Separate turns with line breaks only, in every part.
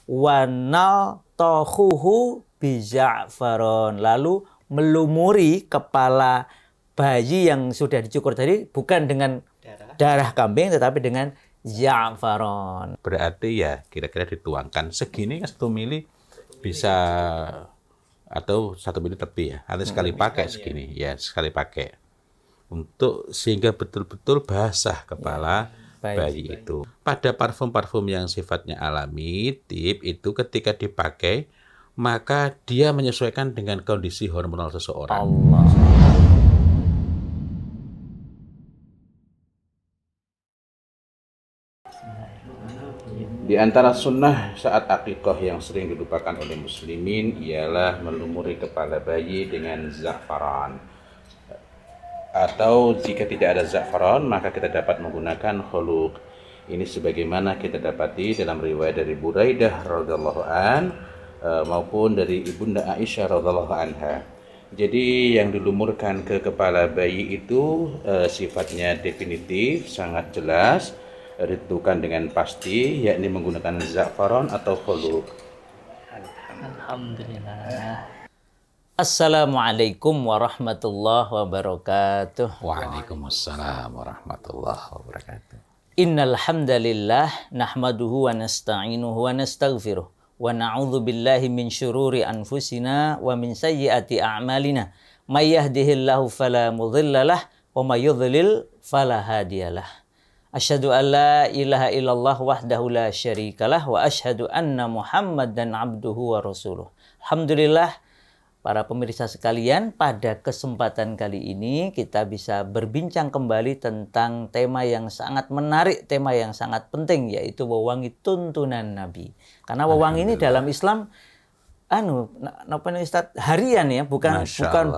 wanal tohuhu biza'faron, lalu melumuri kepala bayi yang sudah dicukur tadi bukan dengan darah kambing tetapi dengan za'faron.
Berarti ya kira-kira dituangkan segini kan 1 mili bisa, atau 1 mili lebih ya, atau sekali pakai segini ya, sekali pakai untuk sehingga betul-betul basah kepala bayi itu. Pada parfum-parfum yang sifatnya alami, tip itu ketika dipakai maka dia menyesuaikan dengan kondisi hormonal seseorang.
Allah.
Di antara sunnah saat akikah yang sering dilupakan oleh muslimin ialah melumuri kepala bayi dengan za'faran. Atau jika tidak ada za'faran, maka kita dapat menggunakan khuluq. Ini sebagaimana kita dapati dalam riwayat dari Buraidah radhiyallahu an maupun dari Ibunda Aisyah radhiyallahu anha. Jadi yang dilumurkan ke kepala bayi itu sifatnya definitif, sangat jelas, ditentukan dengan pasti, yakni menggunakan za'faran atau khuluq.
Alhamdulillah. Assalamualaikum warahmatullahi wabarakatuh.
Waalaikumsalam warahmatullahi wabarakatuh.
Innal hamdalillah nahmaduhu wa nasta'inuhu wa nastaghfiruh wa na'udzu billahi min syururi anfusina wa min sayyiati a'malina. May yahdihillahu fala mudhillalah wa may yudhlil fala hadiyalah. Asyhadu an la ilaha illallah wahdahu la syarikalah wa asyhadu anna Muhammadan abduhu wa rasuluh. Alhamdulillah, para pemirsa sekalian, pada kesempatan kali ini kita bisa berbincang kembali tentang tema yang sangat menarik, tema yang sangat penting, yaitu wewangi tuntunan Nabi. Karena wewangi ini dalam Islam Ustaz, harian ya, bukan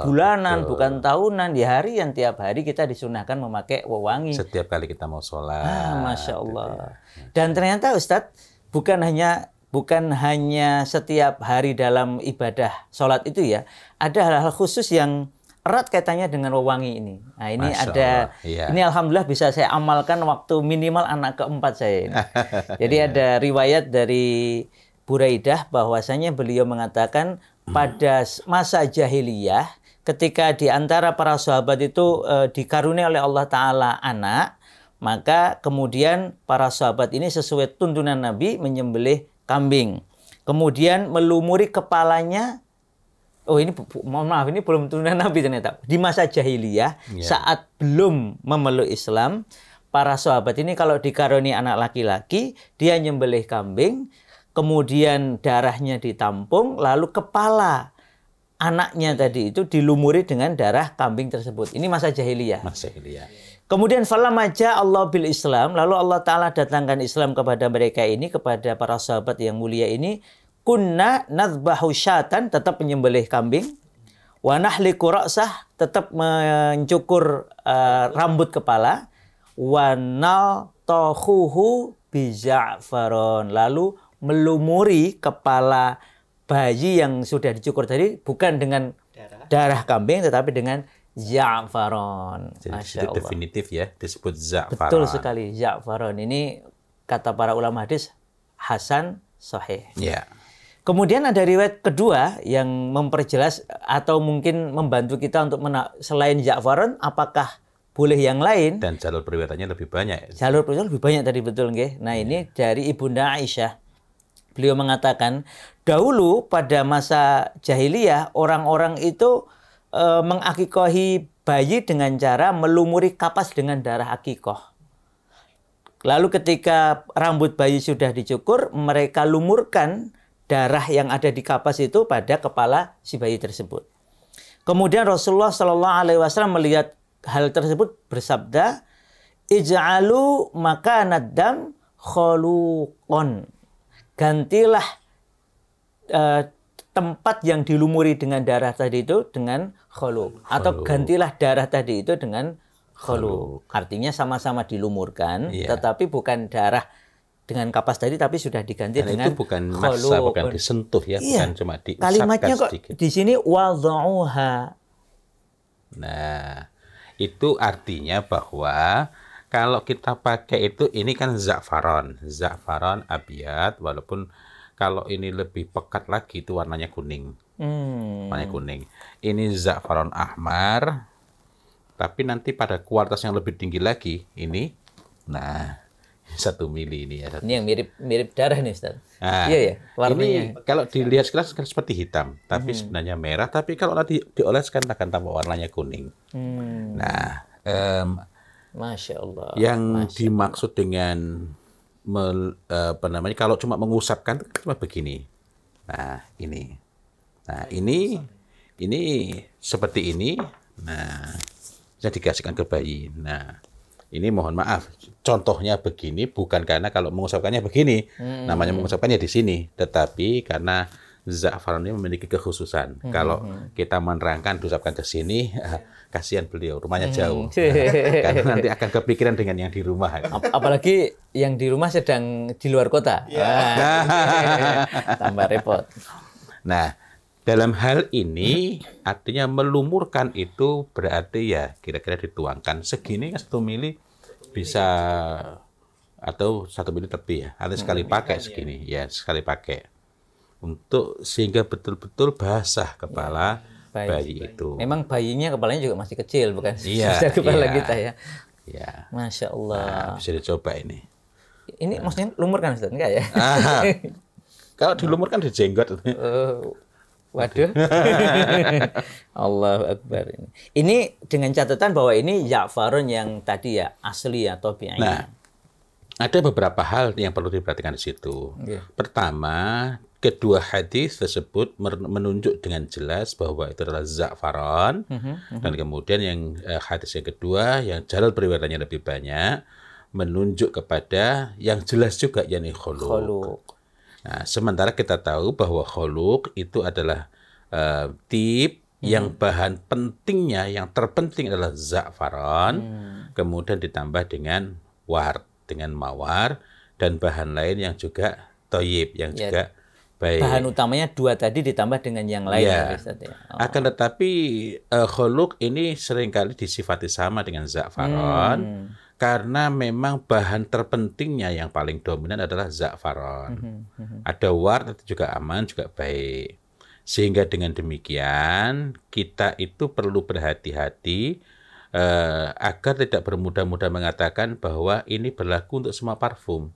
bulanan, betul, bukan tahunan, ya harian, tiap hari kita disunahkan memakai wewangi.
Setiap kali kita mau sholat.
Masya Allah. Dan ternyata Ustaz, bukan hanya setiap hari dalam ibadah sholat itu ya, ada hal-hal khusus yang erat kaitannya dengan wewangi ini. Nah ini ini alhamdulillah bisa saya amalkan waktu minimal anak keempat saya ini. Jadi ada riwayat dari Buraidah bahwasanya beliau mengatakan pada masa jahiliyah ketika di antara para sahabat itu dikaruniai oleh Allah Ta'ala anak, maka kemudian para sahabat ini sesuai tuntunan Nabi menyembelih kambing. Kemudian melumuri kepalanya. Oh ini mohon maaf, ini belum tuntunan Nabi ternyata. Di masa jahiliyah saat belum memeluk Islam, para sahabat ini kalau dikaruniai anak laki-laki, dia nyembelih kambing, kemudian darahnya ditampung, lalu kepala anaknya tadi itu dilumuri dengan darah kambing tersebut. Ini masa jahiliyah.
Masa jahiliyah.
Kemudian falamaja Allah bil Islam, lalu Allah Ta'ala datangkan Islam kepada mereka ini, kepada para sahabat yang mulia ini. Kunna nadbahu syatan, tetap menyembelih kambing. Wa nahliku ra'sah, tetap mencukur rambut kepala. Wa naltahuhu biza'faron, lalu melumuri kepala bayi yang sudah dicukur tadi bukan dengan darah kambing tetapi dengan za'faron.
Jadi itu definitif ya, disebut za'faron.
Betul sekali, za'faron ini kata para ulama hadis hasan sahih.
Ya.
Kemudian ada riwayat kedua yang memperjelas atau mungkin membantu kita untuk selain za'faron apakah boleh yang lain,
dan jalur periwayatannya lebih banyak.
Jalur periwayatan lebih banyak tadi, betul nggih. Nah, ini dari Ibunda Aisyah. Beliau mengatakan, dahulu pada masa jahiliyah orang-orang itu mengakikohi bayi dengan cara melumuri kapas dengan darah akikoh. Lalu ketika rambut bayi sudah dicukur, mereka lumurkan darah yang ada di kapas itu pada kepala si bayi tersebut. Kemudian Rasulullah SAW melihat hal tersebut bersabda, ij'alu makanad dam khuluqon. Gantilah tempat yang dilumuri dengan darah tadi itu dengan khuluq. Atau gantilah darah tadi itu dengan khuluq. Artinya sama-sama dilumurkan, tetapi bukan darah dengan kapas tadi, tapi sudah diganti dan dengan
itu bukan massa, bukan disentuh ya, bukan cuma diusapkan
kalimatnya kok
sedikit.
Di sini wada'uha.
Nah, itu artinya bahwa kalau kita pakai itu, ini kan za'faron abiyat, walaupun Kalau ini lebih pekat lagi itu warnanya kuning. Warnanya kuning. Ini za'faron ahmar. Tapi nanti pada kuartas yang lebih tinggi lagi ini, nah 1 mili ini ya.
Ini yang mirip darah nih Ustaz.
Nah,
Iya ya, warnanya.
ini kalau dilihat sekilas kan seperti hitam, tapi sebenarnya merah. Tapi kalau nanti dioleskan akan tambah warnanya kuning. Nah,
Masya Allah.
yang dimaksud dengan kalau cuma mengusapkan itu cuma begini. Nah, ini. Nah, ini seperti ini. Nah, bisa dikasihkan ke bayi. Nah, ini mohon maaf, contohnya begini bukan karena kalau mengusapkannya begini, namanya mengusapkannya di sini, tetapi karena za'faron ini memiliki kekhususan. Kalau kita menerangkan diusapkan ke sini, kasihan beliau, rumahnya jauh. Karena nanti akan kepikiran dengan yang di rumah.
Apalagi yang di rumah sedang di luar kota. Tambah repot.
Nah, dalam hal ini artinya melumurkan itu berarti ya kira-kira dituangkan segini kan 1 mili bisa atau 1 mili lebih ya, atau sekali pakai segini ya, sekali pakai untuk sehingga betul-betul basah kepala bayi itu.
Memang bayinya kepalanya juga masih kecil bukan
Iya,
sudah kepala
iya.
kita ya.
Ya.
Masya Allah.
Nah, bisa dicoba ini.
Ini maksudnya lumur kan Ustaz? Enggak ya?
Kalau dilumurkan dijenggot.
Waduh. Allahu Akbar. Ini dengan catatan bahwa ini za'faron yang tadi ya asli ya tabi'i.
Nah, ada beberapa hal yang perlu diperhatikan di situ. Pertama, kedua hadis tersebut menunjuk dengan jelas bahwa itu adalah za'faron. Dan kemudian yang hadis yang kedua yang jalur periwayatnya lebih banyak menunjuk kepada yang jelas juga yakni khuluq. Nah, sementara kita tahu bahwa khuluq itu adalah tip yang bahan pentingnya, yang terpenting adalah za'faron, kemudian ditambah dengan dengan mawar, dan bahan lain yang juga thayyib, yang juga baik.
Bahan utamanya 2 tadi ditambah dengan yang lain.
Ya. Akan tetapi khuluq ini seringkali disifati sama dengan za'faron, karena memang bahan terpentingnya yang paling dominan adalah za'faron. Ada war itu juga aman, juga baik. Sehingga dengan demikian kita itu perlu berhati-hati agar tidak bermudah-mudah mengatakan bahwa ini berlaku untuk semua parfum.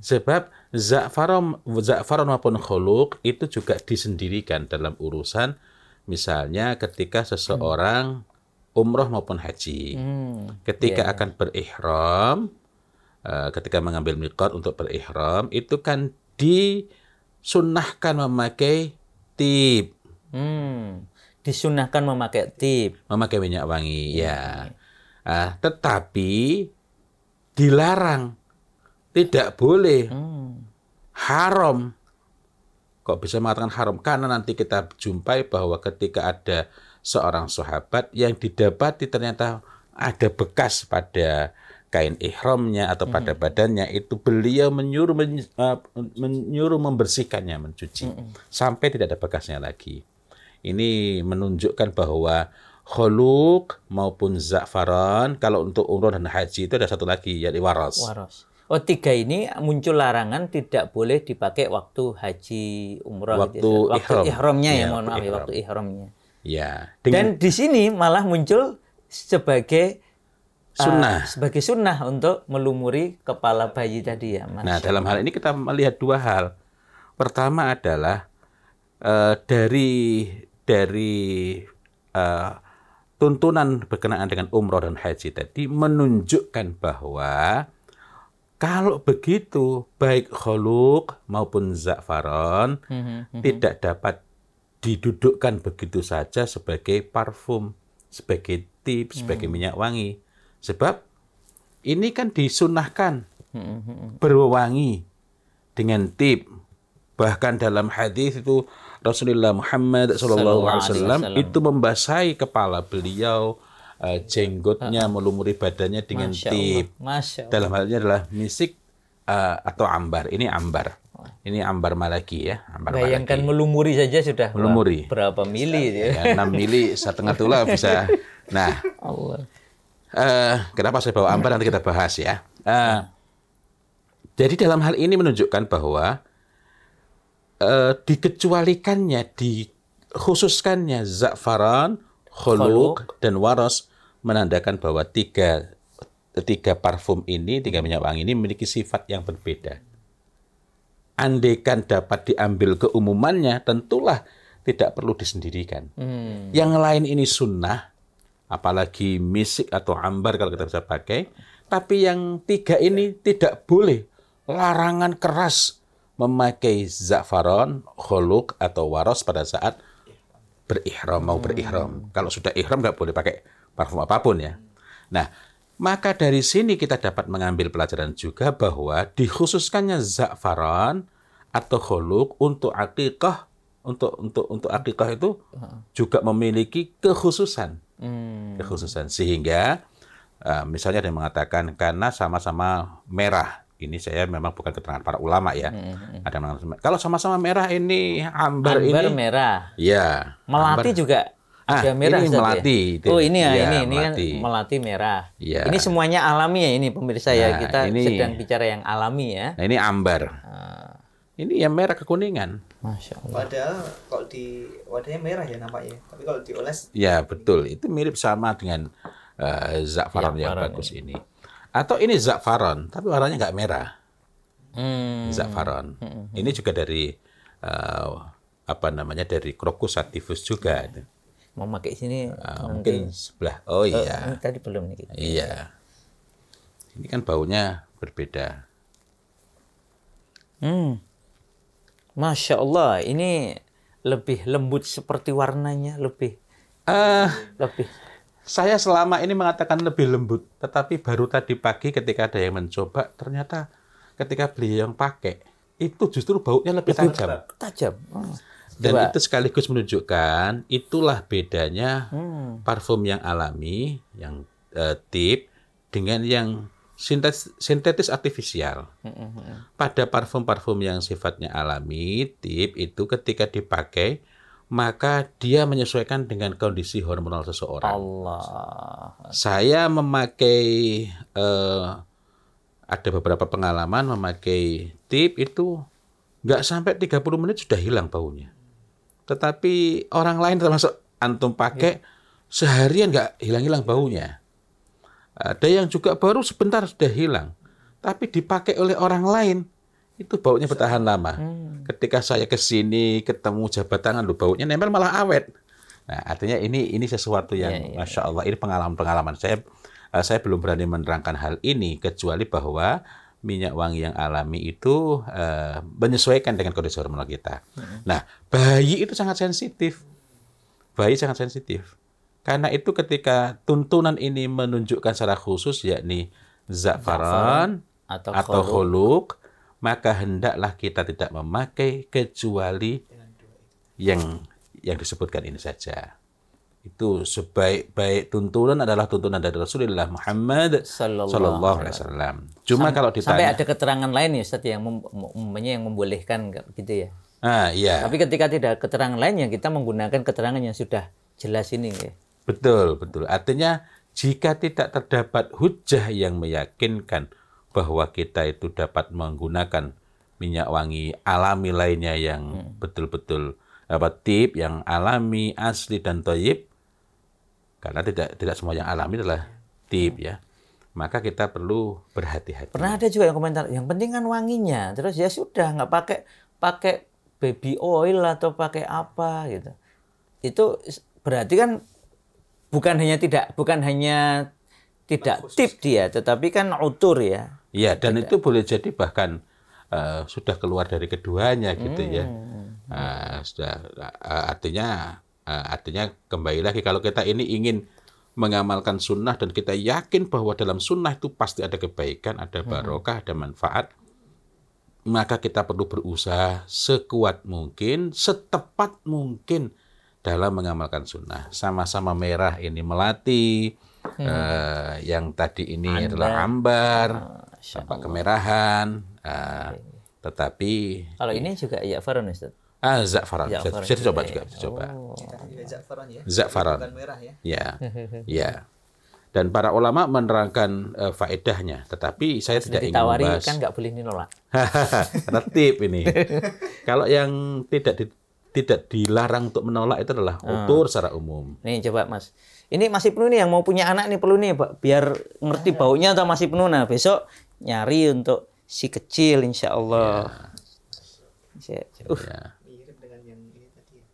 Sebab za'faron maupun khuluq itu juga disendirikan dalam urusan misalnya ketika seseorang umroh maupun haji. Ketika akan berihram, ketika mengambil miqat untuk berihram, itu kan disunnahkan memakai tib.
Disunahkan memakai tib.
Memakai minyak wangi, ya. Tetapi dilarang. Tidak boleh. Haram. Kok bisa mengatakan haram? Karena nanti kita jumpai bahwa ketika ada seorang sahabat yang didapati ternyata ada bekas pada kain ihramnya atau pada badannya, itu beliau menyuruh membersihkannya, mencuci sampai tidak ada bekasnya lagi. Ini menunjukkan bahwa khuluq maupun za'faron kalau untuk umroh dan haji itu ada satu lagi yaitu waros.
Oh, 3 ini muncul larangan tidak boleh dipakai waktu haji umroh.
Waktu
ihramnya ya,
ya,
mohon maaf ya, waktu ihramnya.
Ya.
Dan di sini malah muncul sebagai
sunnah.
Sebagai sunnah untuk melumuri kepala bayi tadi ya, Mas.
Nah, dalam hal ini kita melihat 2 hal. Pertama adalah dari tuntunan berkenaan dengan umroh dan haji tadi menunjukkan bahwa kalau begitu baik khuluq maupun za'faron tidak dapat didudukkan begitu saja sebagai parfum, sebagai tip, sebagai minyak wangi. Sebab ini kan disunahkan berwangi dengan tip. Bahkan dalam hadis itu Rasulullah Muhammad SAW itu membasahi kepala beliau, jenggotnya, melumuri badannya dengan tip. Dalam hal ini adalah misik atau ambar. Ini ambar. Ini ambar malaki ya.
Bayangkan malaki. Melumuri saja sudah
melumuri.
Berapa mili ya?
6 mili, 1,5 tula bisa. Nah, kenapa saya bawa ambar nanti kita bahas ya. Jadi dalam hal ini menunjukkan bahwa dikecualikannya, dikhususkannya za'faran, khuluq, dan waras menandakan bahwa tiga parfum ini, tiga minyak wangi ini memiliki sifat yang berbeda. Andaikan dapat diambil keumumannya, tentulah tidak perlu disendirikan. Yang lain ini sunnah, apalagi misik atau ambar kalau kita bisa pakai. Tapi yang tiga ini tidak boleh. Larangan keras memakai za'faran, khuluq, atau waras pada saat berihram, mau berihram. Kalau sudah ihram nggak boleh pakai parfum apapun ya. Nah, maka dari sini kita dapat mengambil pelajaran juga bahwa dikhususkannya za'faran atau khuluq untuk akikah, untuk akikah itu juga memiliki kekhususan. Kekhususan sehingga misalnya ada yang mengatakan karena sama-sama merah. Ini saya memang bukan keterangan para ulama ya. Ada yang mengatakan kalau sama-sama merah ini ambar ini
merah.
Ya.
Melati ambar juga ada merah.
Ini melati.
Ya? Oh ini ya, ini kan melati merah.
Ya.
Ini semuanya alami ya ini pemirsa ya. Kita sedang bicara yang alami ya.
Nah, ini ambar. Ini yang merah kekuningan.
Masya Allah. Padahal kalau di wadahnya merah ya nampaknya. Tapi kalau dioles.
Ya betul. Itu mirip sama dengan za'faran yang bagus ini. Atau ini za'faran, tapi warnanya nggak merah. Za'faran. Ini juga dari dari Crocus sativus juga.
Mau pakai sini
mungkin sebelah. Oh iya.
Tadi belum nih.
Iya. Ini kan baunya berbeda.
Masya Allah, ini lebih lembut seperti warnanya, lebih.
Saya selama ini mengatakan lebih lembut, tetapi baru tadi pagi ketika ada yang mencoba, ternyata ketika beliau yang pakai, itu justru baunya lebih tajam.
Tajam.
Dan itu sekaligus menunjukkan, itulah bedanya parfum yang alami, yang tip, dengan yang sintetis artifisial. Pada parfum-parfum yang sifatnya alami, tip, itu ketika dipakai, maka dia menyesuaikan dengan kondisi hormonal seseorang.
Allah.
Saya memakai, ada beberapa pengalaman memakai tip itu nggak sampai 30 menit sudah hilang baunya. Tetapi orang lain termasuk antum pakai, seharian nggak hilang-hilang baunya. Ada yang juga baru sebentar sudah hilang. Tapi dipakai oleh orang lain, itu baunya bertahan lama. Ketika saya ke sini ketemu jabat tangan, baunya nempel malah awet. Nah, artinya ini sesuatu yang Masya Allah, ini pengalaman-pengalaman. Saya belum berani menerangkan hal ini, kecuali bahwa minyak wangi yang alami itu menyesuaikan dengan kondisi hormonal kita. Nah, bayi itu sangat sensitif. Bayi sangat sensitif. Karena itu ketika tuntunan ini menunjukkan secara khusus, yakni za'faran atau khuluq, maka hendaklah kita tidak memakai kecuali yang disebutkan ini saja. Itu sebaik-baik tuntunan adalah tuntunan dari Rasulullah Muhammad sallallahu alaihi wasallam. Cuma kalau ditanya
sampai ada keterangan lain ya Ustaz yang membolehkan gitu ya.
Iya.
Tapi ketika tidak keterangan lain, yang kita menggunakan keterangan yang sudah jelas ini ya.
Betul. Artinya jika tidak terdapat hujah yang meyakinkan bahwa kita itu dapat menggunakan minyak wangi alami lainnya yang betul-betul tip yang alami, asli dan thayyib, karena tidak semua yang alami adalah tip ya. Maka kita perlu berhati-hati.
Pernah ada juga yang komentar, yang penting kan wanginya. Terus ya sudah, nggak pakai baby oil atau pakai apa gitu. Itu berarti kan bukan hanya tidak tip dia, tetapi kan utur ya.
Iya, dan itu boleh jadi bahkan sudah keluar dari keduanya gitu ya. Artinya kembali lagi, kalau kita ini ingin mengamalkan sunnah dan kita yakin bahwa dalam sunnah itu pasti ada kebaikan, ada barokah, ada manfaat, maka kita perlu berusaha sekuat mungkin, setepat mungkin dalam mengamalkan sunnah. Sama-sama merah ini melati, yang tadi ini adalah ambar, tampak kemerahan, tetapi
kalau ini juga za'faran Ustaz.
Za'faran. Bisa dicoba juga, bisa coba.
Za'faran ya.
Za'faran.
Bukan merah ya.
Ya. Dan para ulama menerangkan faedahnya, tetapi saya tidak ingin
ditawari
membahas.
kan nggak boleh nolak.
Tertib ini. Kalau yang tidak dilarang untuk menolak itu adalah utur secara umum.
Nih coba Mas. Ini masih penuh nih, yang mau punya anak nih perlu nih Pak, biar ngerti baunya atau masih penuh. Nah besok nyari untuk si kecil insya Allah.
Ya.
Mirip dengan yang ini tadi ya.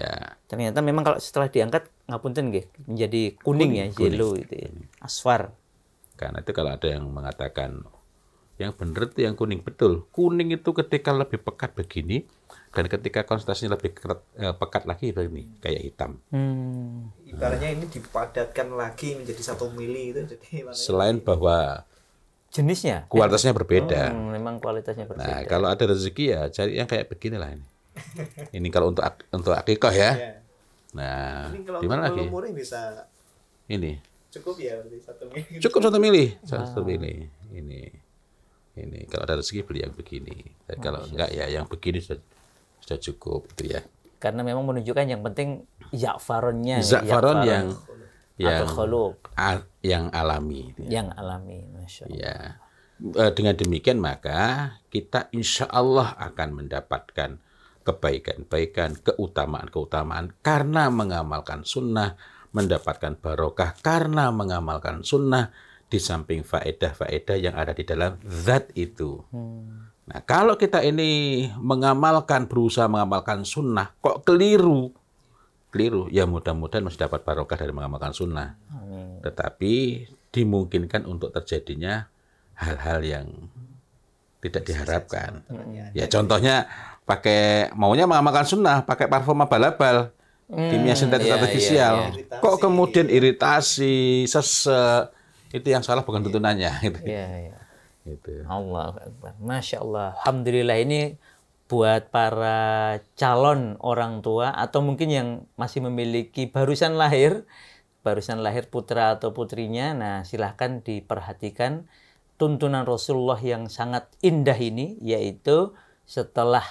Ya.
Ternyata memang kalau setelah diangkat ngapunten nggih menjadi kuning ya, yellow itu ya. Asfar.
Karena itu kalau ada yang mengatakan yang benar itu yang kuning, betul. Kuning itu ketika lebih pekat begini, dan ketika konsentrasinya lebih pekat lagi begini, kayak hitam.
Ibaratnya ini dipadatkan lagi menjadi 1 mili itu jadi warnanya
Selain bahwa
Jenisnya
kualitasnya berbeda.
memang kualitasnya berbeda.
Nah, kalau ada rezeki ya cari yang kayak beginilah ini. Ini kalau untuk akikah ya.
ya.
Nah,
Ini kalau
di mana lagi?
umurnya bisa
Ini.
cukup ya berarti 1 mili.
Cukup 1 mili. 1 mili. Ini kalau ada rezeki beli yang begini. Dan kalau enggak ya yang begini sudah cukup itu ya.
Karena memang menunjukkan yang penting za'faronnya.
Za'faron
atau khuluq.
yang alami.
Yang alami, Masya Allah.
Ya. Dengan demikian maka kita insya Allah akan mendapatkan kebaikan-kebaikan, keutamaan-keutamaan karena mengamalkan sunnah, mendapatkan barokah karena mengamalkan sunnah, di samping faedah-faedah yang ada di dalam zat itu. Nah, kalau kita ini berusaha mengamalkan sunnah, kok keliru, ya mudah-mudahan masih dapat barokah dari mengamalkan sunnah.
Amin.
Tetapi dimungkinkan untuk terjadinya hal-hal yang tidak diharapkan. Ya contohnya maunya mengamalkan sunnah, pakai parfum abal-abal, kimia sintetis artifisial. Kok kemudian iritasi, sesek, itu yang salah bukan tuntunannya. Gitu. Gitu.
Allah Akbar. Masya Allah. Alhamdulillah ini buat para calon orang tua atau mungkin yang masih memiliki barusan lahir putra atau putrinya. Nah silahkan diperhatikan tuntunan Rasulullah yang sangat indah ini, yaitu setelah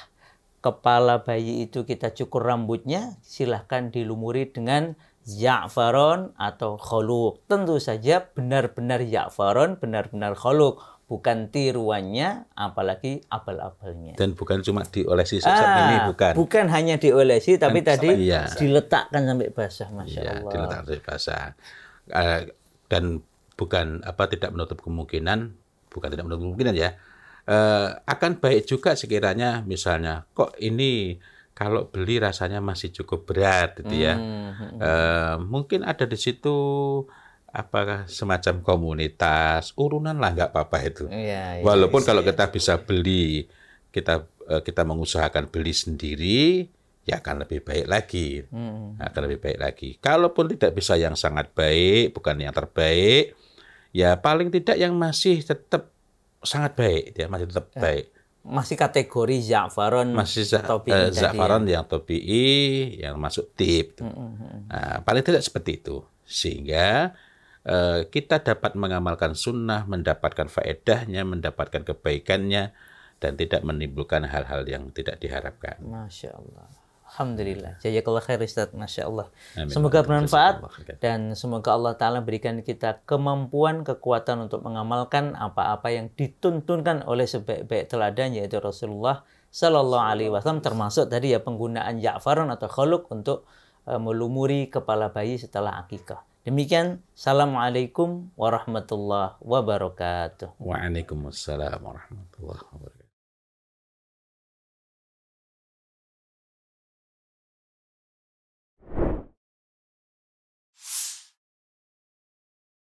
kepala bayi itu kita cukur rambutnya, silahkan dilumuri dengan za'faron atau khuluq. Tentu saja benar-benar za'faron, benar-benar khuluq, bukan tiruannya, apalagi abal-abalnya.
Dan bukan cuma diolesi ini, bukan.
Bukan hanya diolesi, tapi tadi
iya.
diletakkan sampai basah, Masya Allah.
Diletakkan sampai basah. Dan bukan tidak menutup kemungkinan, ya. Akan baik juga sekiranya misalnya kok ini kalau beli rasanya masih cukup berat gitu ya. Mungkin ada di situ apakah semacam komunitas urunan lah, nggak apa-apa itu. Walaupun kalau kita bisa beli, kita mengusahakan beli sendiri, ya akan lebih baik lagi. Akan lebih baik lagi. Kalaupun tidak bisa yang sangat baik, bukan yang terbaik, ya paling tidak yang masih tetap sangat baik, ya masih tetap baik.
Masih kategori za'faron,
masih za'faron yang tobi'i, yang masuk tip. Nah, paling tidak seperti itu, sehingga kita dapat mengamalkan sunnah, mendapatkan faedahnya, mendapatkan kebaikannya, dan tidak menimbulkan hal-hal yang tidak diharapkan.
Masya Allah. Alhamdulillah. Jazakallah khair Ustaz. Masya Allah.
Amin.
Semoga bermanfaat dan semoga Allah Ta'ala berikan kita kemampuan, kekuatan untuk mengamalkan apa-apa yang dituntunkan oleh sebaik-baik teladan, yaitu Rasulullah Sallallahu Alaihi Wasallam, termasuk tadi ya penggunaan za'faron atau khuluq untuk melumuri kepala bayi setelah akikah. Demikian. Assalamualaikum warahmatullahi wabarakatuh.
Waalaikumsalam warahmatullahi